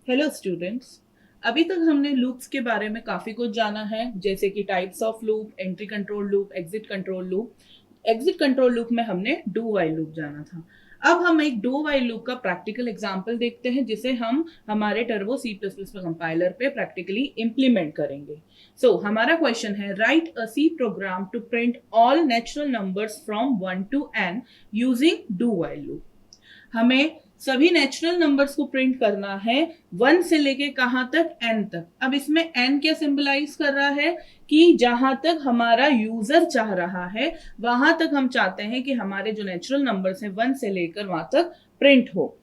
Hello students. अभी तक हमने लूप्स के बारे में काफी कुछ जाना है, जैसे कि types of loop, entry control loop, exit control loop. Exit control loop में हमने डू वाइल लूप जाना था। अब हम एक डू वाइल लूप का प्रैक्टिकल एग्जांपल देखते हैं, जिसे हम हमारे turbo C plus plus compiler पे प्रैक्टिकली इंप्लीमेंट करेंगे। हमारा क्वेश्चन है, write a C program to print all natural numbers from 1 to n using do while loop. हमें सभी नेचुरल नंबर्स को प्रिंट करना है 1 से लेके कहां तक, n तक। अब इसमें n क्या सिंबलाइज कर रहा है कि जहां तक हमारा यूजर चाह रहा है वहां तक हम चाहते हैं कि हमारे जो नेचुरल नंबर्स हैं 1 से लेकर वहां तक प्रिंट हो।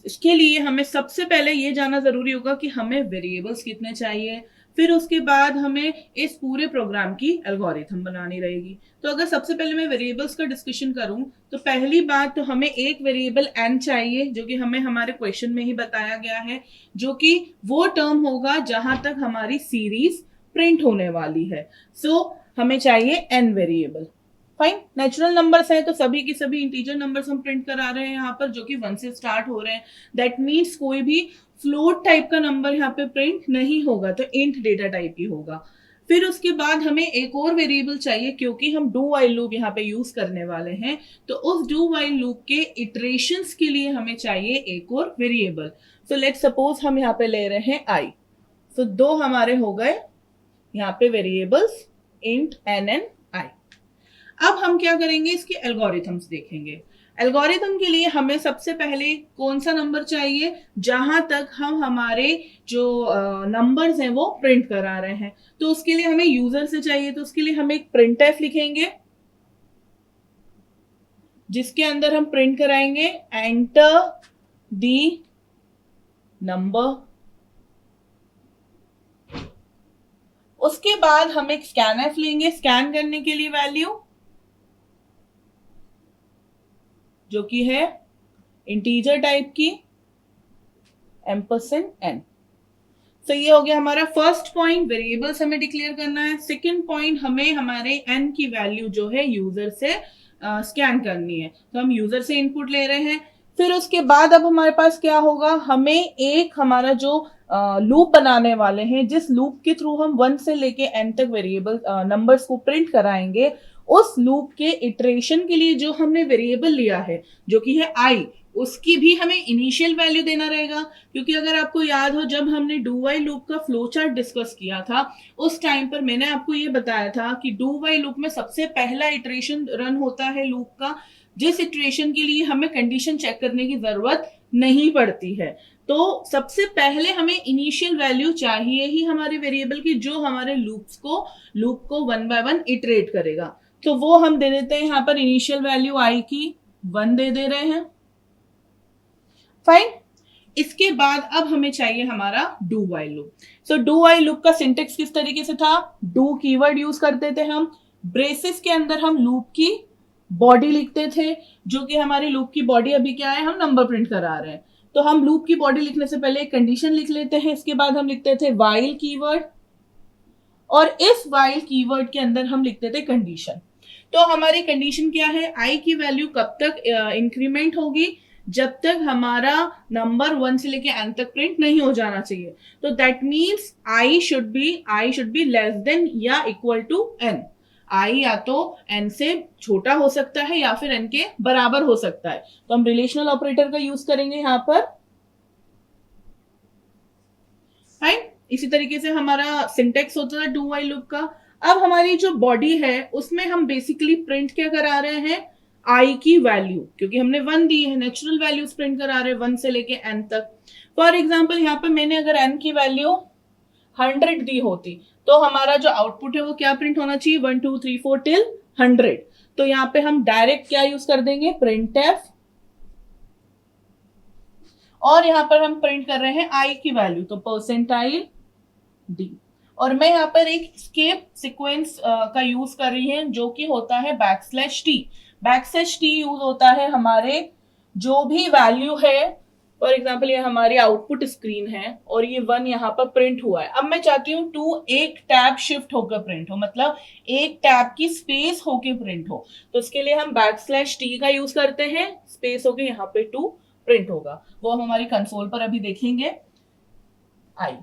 इसके लिए हमें सबसे पहले ये जानना जरूरी होगा कि हमें वेरिएबल्स कितने चाहिए, फिर उसके बाद हमें इस पूरे प्रोग्राम की एल्गोरिथम बनानी रहेगी। तो अगर सबसे पहले मैं वेरिएबल्स का डिस्कशन करूं तो पहली बात तो हमें एक वेरिएबल n चाहिए, जो कि हमें हमारे क्वेश्चन में ही बताया गया है, जो कि वो टर्म होगा जहां तक हमारी सीरीज प्रिंट होने वाली है। हमें चाहिए n variable. Fine, natural numbers हैं तो सभी की सभी इंटीजर नंबर्स हम प्रिंट करा रहे हैं यहाँ पर, जो कि 1 से स्टार्ट हो रहे हैं। दैट मीन्स कोई भी फ्लोट टाइप का नंबर यहाँ पे प्रिंट नहीं होगा, तो इंट डेटा टाइप ही होगा। फिर उसके बाद हमें एक और वेरिएबल चाहिए, क्योंकि हम डू वाइल लूप यहाँ पे यूज करने वाले हैं। तो उस डू वाइल लूप के इटरेशंस के लिए हमें चाहिए एक और वेरिएबल। लेट सपोज हम यहाँ पे ले रहे हैं आई। दो हमारे हो गए यहाँ पे वेरिएबल्स, इंट एन एन आई। अब हम क्या करेंगे, इसके एल्गोरिथम्स देखेंगे। एल्गोरिथम के लिए हमें सबसे पहले कौन सा नंबर चाहिए जहां तक हम हमारे जो नंबर्स हैं वो प्रिंट करा रहे हैं। तो उसके लिए हमें यूजर से चाहिए, तो उसके लिए हम एक प्रिंटफ लिखेंगे जिसके अंदर हम प्रिंट कराएंगे एंटर दी नंबर। उसके बाद हम एक स्कैनफ लेंगे, स्कैन करने के लिए वैल्यू जो कि है इंटीजर टाइप की एम्परसेंड n। ये हो गया हमारा फर्स्ट पॉइंट, वेरिएबल्स हमें डिक्लेयर करना है। सेकंड पॉइंट, हमें हमारे n की वैल्यू जो है यूजर से स्कैन करनी है, तो हम यूजर से इनपुट ले रहे हैं। फिर उसके बाद अब हमारे पास क्या होगा, हमें एक हमारा जो लूप बनाने वाले हैं, जिस लूप के थ्रू हम 1 से लेके n तक वेरिएबल नंबर्स को प्रिंट कराएंगे, उस लूप के इटरेशन के लिए जो हमने वेरिएबल लिया है जो कि है i, उसकी भी हमें इनिशियल वैल्यू देना रहेगा। क्योंकि अगर आपको याद हो, जब हमने डू वाइल लूप का फ्लो चार्ट डिस्कस किया था उस टाइम पर मैंने आपको ये बताया था कि डू वाइल लूप में सबसे पहला इटरेशन रन होता है लूप का, जिस इटरेशन के लिए हमें कंडीशन चेक करने की जरूरत नहीं पड़ती है। तो सबसे पहले हमें इनिशियल वैल्यू चाहिए ही हमारे वेरिएबल की, जो हमारे लूप को 1 by 1 इटरेट करेगा। तो वो हम दे देते हैं यहाँ पर इनिशियल वैल्यू आई की 1 दे दे रहे हैं। फाइन, इसके बाद अब हमें चाहिए हमारा do while loop. Do while loop का सिंटेक्स किस तरीके से था, डू कीवर्ड यूज करते थे हम, ब्रेसेस के अंदर हम लूप की बॉडी लिखते थे, जो कि हमारी लूप की बॉडी अभी क्या है, हम नंबर प्रिंट करा रहे हैं। तो हम लूप की बॉडी लिखने से पहले एक कंडीशन लिख लेते हैं, इसके बाद हम लिखते थे वाइल कीवर्ड, और इस वाइल कीवर्ड के अंदर हम लिखते थे कंडीशन। तो हमारी कंडीशन क्या है, आई की वैल्यू कब तक इंक्रीमेंट होगी, जब तक हमारा नंबर 1 से लेके n तक प्रिंट नहीं हो जाना चाहिए। तो that means I should be less than या इक्वल टू n। आई या तो n से छोटा हो सकता है या फिर n के बराबर हो सकता है। तो हम रिलेशनल ऑपरेटर का यूज करेंगे यहां पर। राइट, इसी तरीके से हमारा सिंटेक्स होता है डू वाइल लूप का। अब हमारी जो बॉडी है उसमें हम बेसिकली प्रिंट क्या करा रहे हैं, आई की वैल्यू, क्योंकि हमने 1 दी है, नेचुरल वैल्यूज प्रिंट करा रहे हैं 1 से लेके n तक। फॉर एग्जाम्पल यहाँ पे मैंने अगर n की वैल्यू 100 दी होती तो हमारा जो आउटपुट है वो क्या प्रिंट होना चाहिए, 1 2 3 4 till 100। तो यहाँ पे हम डायरेक्ट क्या यूज कर देंगे, printf, और यहाँ पर हम प्रिंट कर रहे हैं आई की वैल्यू, तो परसेंटाइल डी। और मैं यहाँ पर एक स्केप सीक्वेंस का यूज कर रही है, जो कि होता है \t। \t यूज होता है हमारे जो भी वैल्यू है, फॉर एग्जाम्पल ये हमारी आउटपुट स्क्रीन है और ये 1 यहाँ पर प्रिंट हुआ है। अब मैं चाहती हूँ 2 एक टैब शिफ्ट होकर प्रिंट हो, मतलब एक टैब की स्पेस होके प्रिंट हो। तो इसके लिए हम \t का यूज करते हैं, स्पेस होके यहाँ पे 2 प्रिंट होगा। वो हम हमारी कंसोल पर अभी देखेंगे। आई।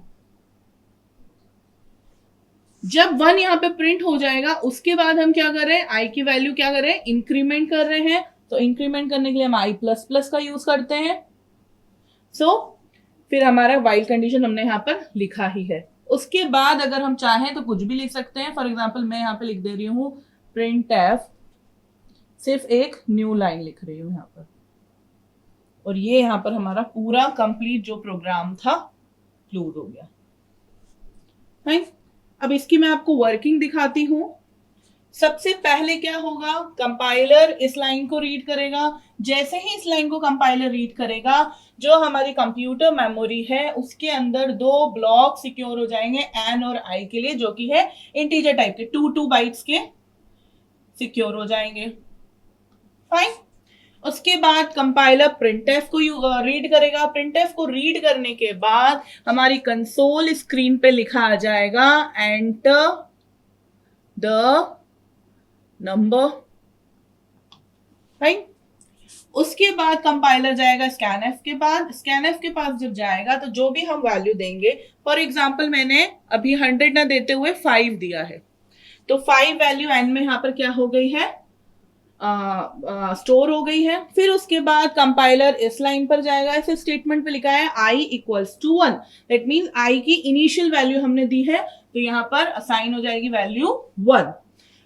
जब 1 यहाँ पे प्रिंट हो जाएगा उसके बाद हम क्या कर रहे हैं, आई की वैल्यू क्या कर रहे हैं, इंक्रीमेंट कर रहे हैं। तो इंक्रीमेंट करने के लिए हम आई प्लस प्लस का यूज करते हैं। फिर हमारा वाइल कंडीशन हमने यहाँ पर लिखा ही है। उसके बाद अगर हम चाहें तो कुछ भी लिख सकते हैं। फॉर एग्जाम्पल मैं यहाँ पे लिख दे रही हूँ प्रिंट एफ, सिर्फ एक न्यू लाइन लिख रही हूँ यहाँ पर, और ये यहाँ पर हमारा पूरा कंप्लीट जो प्रोग्राम था क्लोज हो गया। राइट, अब इसकी मैं आपको वर्किंग दिखाती हूं। सबसे पहले क्या होगा, कंपाइलर इस लाइन को रीड करेगा। जैसे ही इस लाइन को कंपाइलर रीड करेगा, जो हमारी कंप्यूटर मेमोरी है उसके अंदर 2 ब्लॉक सिक्योर हो जाएंगे एन और आई के लिए, जो कि है इंटीजर टाइप के 2 बाइट्स के सिक्योर हो जाएंगे। फाइन। उसके बाद कंपाइलर प्रिंटएफ को रीड करेगा। प्रिंटएफ को रीड करने के बाद हमारी कंसोल स्क्रीन पे लिखा आ जाएगा एंटर द नंबर। राइट, उसके बाद कंपाइलर जाएगा स्कैनएफ के पास। स्कैनएफ के पास जब जाएगा तो जो भी हम वैल्यू देंगे, फॉर एग्जाम्पल मैंने अभी 100 ना देते हुए 5 दिया है, तो 5 वैल्यू एन में यहां पर क्या हो गई है, स्टोर हो गई है। फिर उसके बाद कंपाइलर इस लाइन पर जाएगा। इस स्टेटमेंट पे लिखा है i equals to 1, that means i की इनिशियल वैल्यू हमने दी है, तो यहां पर असाइन हो जाएगी वैल्यू 1।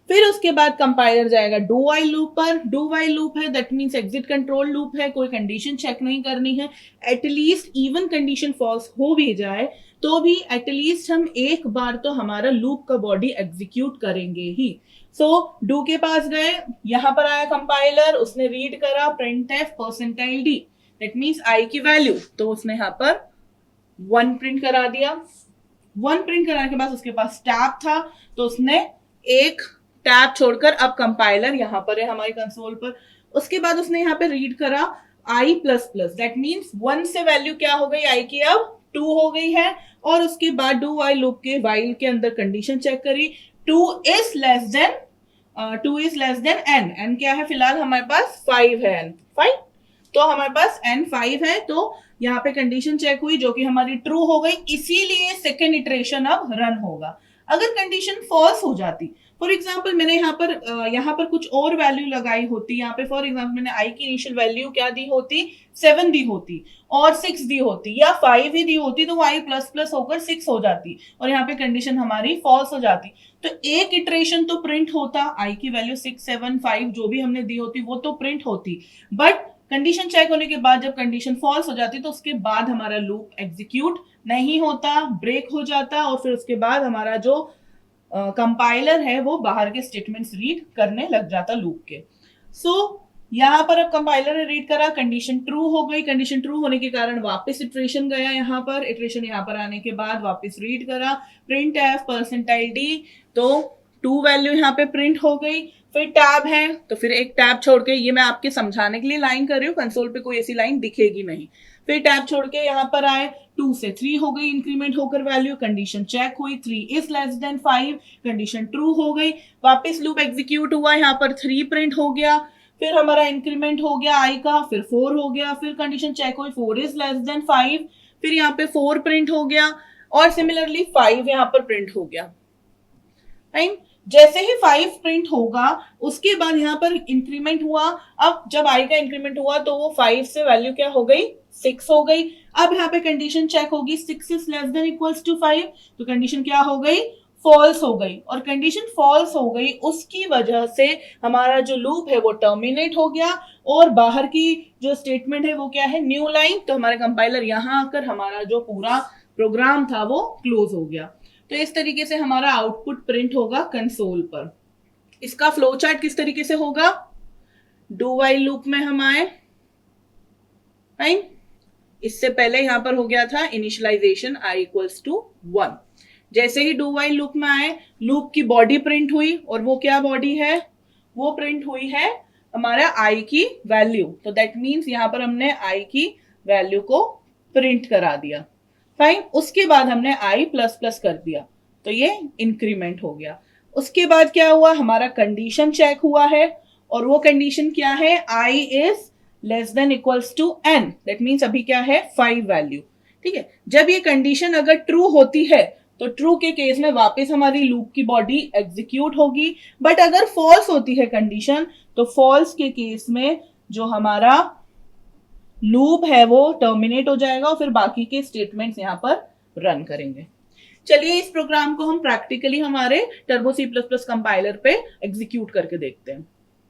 फिर उसके बाद कंपाइलर जाएगा डू वाइल लूप पर। डू वाइल लूप है, that means exit control loop है, कोई कंडीशन चेक नहीं करनी है। एटलीस्ट इवन कंडीशन फॉल्स हो भी जाए तो भी एटलीस्ट हम एक बार तो हमारा लूप का बॉडी एग्जीक्यूट करेंगे ही। डू के पास गए, यहां पर आया कंपाइलर, उसने रीड करा printf %d, that means I की वैल्यू, तो उसने यहां पर 1 प्रिंट करा दिया। 1 प्रिंट कराने के बाद उसके पास टैब था, तो उसने एक टैब छोड़कर, अब कंपाइलर यहां पर है हमारी कंसोल पर। उसके बाद उसने यहां पे रीड करा आई प्लस प्लस, दैट मीन्स 1 से वैल्यू क्या हो गई आई की, अब 2 हो गई है। और उसके बाद डू वाइल लूप के वाइल के अंदर कंडीशन चेक करी, 2 is less then n। n क्या है, फिलहाल हमारे पास 5 है, n 5, तो हमारे पास n 5 है, तो यहाँ पे कंडीशन चेक हुई जो कि हमारी ट्रू हो गई, इसीलिए सेकेंड इटरेशन अब रन होगा। अगर कंडीशन फॉल्स हो जाती, फॉर एग्जाम्पल मैंने यहाँ पर कुछ और वैल्यू लगाई होती, यहाँ पे फॉर एग्जाम्पल मैंने आई की इनिशियल वैल्यू क्या दी होती, 7 दी होती और 6 दी होती या 5 ही दी होती, तो आई प्लस प्लस होकर 6 हो जाती और यहाँ पे कंडीशन हमारी फॉल्स हो जाती। तो एक इटरेशन तो प्रिंट होता, आई की वैल्यू 6, 7, 5 जो भी हमने दी होती वो तो प्रिंट होती, बट कंडीशन चेक होने के बाद जब कंडीशन फॉल्स हो जाती तो उसके बाद हमारा लूप एग्जीक्यूट नहीं होता, ब्रेक हो जाता, और फिर उसके बाद हमारा जो कंपाइलर है वो बाहर के स्टेटमेंट्स रीड करने लग जाता लूप के। यहाँ पर अब कंपाइलर ने रीड करा, कंडीशन ट्रू हो गई। कंडीशन ट्रू होने के कारण वापस इटरेशन गया, यहाँ पर इटरेशन यहाँ पर आने के बाद वापस रीड करा प्रिंट एफ %d, तो 2 वैल्यू यहाँ पे प्रिंट हो गई। फिर टैब है, तो फिर एक टैब छोड़ के, ये मैं आपके समझाने के लिए लाइन कर रही हूँ, कंसोल पे कोई ऐसी लाइन दिखेगी नहीं। फिर टैब छोड़ के यहाँ पर आए, 2 से 3 हो गई इंक्रीमेंट होकर वैल्यू, कंडीशन चेक हुई, 3 is less then 5, condition true हो गई। वापस लूप एग्जीक्यूट हुआ, यहाँ पर 3 प्रिंट हो गया। फिर हमारा इंक्रीमेंट हो गया आई का, फिर 4 हो गया, फिर कंडीशन चेक हुई, 4 इज लेस देन 5, फिर यहाँ पे 4 प्रिंट हो गया और सिमिलरली 5 यहाँ पर प्रिंट हो गया। राइट, जैसे ही 5 प्रिंट होगा उसके बाद यहाँ पर इंक्रीमेंट हुआ। अब जब आई का इंक्रीमेंट हुआ तो वो 5 से वैल्यू क्या हो गई, 6 हो गई। अब यहाँ पे कंडीशन चेक होगी, 6 is less than equals to 5, तो कंडीशन क्या हो गई, फॉल्स हो गई। और कंडीशन फॉल्स हो गई उसकी वजह से हमारा जो लूप है वो टर्मिनेट हो गया और बाहर की जो स्टेटमेंट है वो क्या है, न्यू लाइन। तो हमारे कंपाइलर यहाँ आकर हमारा जो पूरा प्रोग्राम था वो क्लोज हो गया। तो इस तरीके से हमारा आउटपुट प्रिंट होगा कंसोल पर। इसका फ्लो चार्ट किस तरीके से होगा, डू वाइल लूप में हम आए, राइट, इससे पहले यहां पर हो गया था इनिशियलाइजेशन i इक्वल्स टू 1। जैसे ही डू वाइल लूप में आए, लूप की बॉडी प्रिंट हुई, और वो क्या बॉडी है, वो प्रिंट हुई है हमारा i की वैल्यू, तो दैट मीन्स यहां पर हमने i की वैल्यू को प्रिंट करा दिया। फाइन, उसके बाद हमने i प्लस प्लस कर दिया, तो ये इंक्रीमेंट हो गया। उसके बाद क्या हुआ, हमारा कंडीशन चेक हुआ है, और वो कंडीशन क्या है, i is less than equals to n, that means अभी क्या है 5 वैल्यू, ठीक है। जब ये कंडीशन अगर ट्रू होती है तो ट्रू के केस में वापस हमारी लूप की बॉडी एग्जीक्यूट होगी, बट अगर फॉल्स होती है कंडीशन तो फॉल्स के केस में जो हमारा लूप है वो टर्मिनेट हो जाएगा और फिर बाकी के स्टेटमेंट्स यहां पर रन करेंगे। चलिए इस प्रोग्राम को हम प्रैक्टिकली हमारे टर्बो C++ कंपाइलर पे एग्जीक्यूट करके देखते हैं।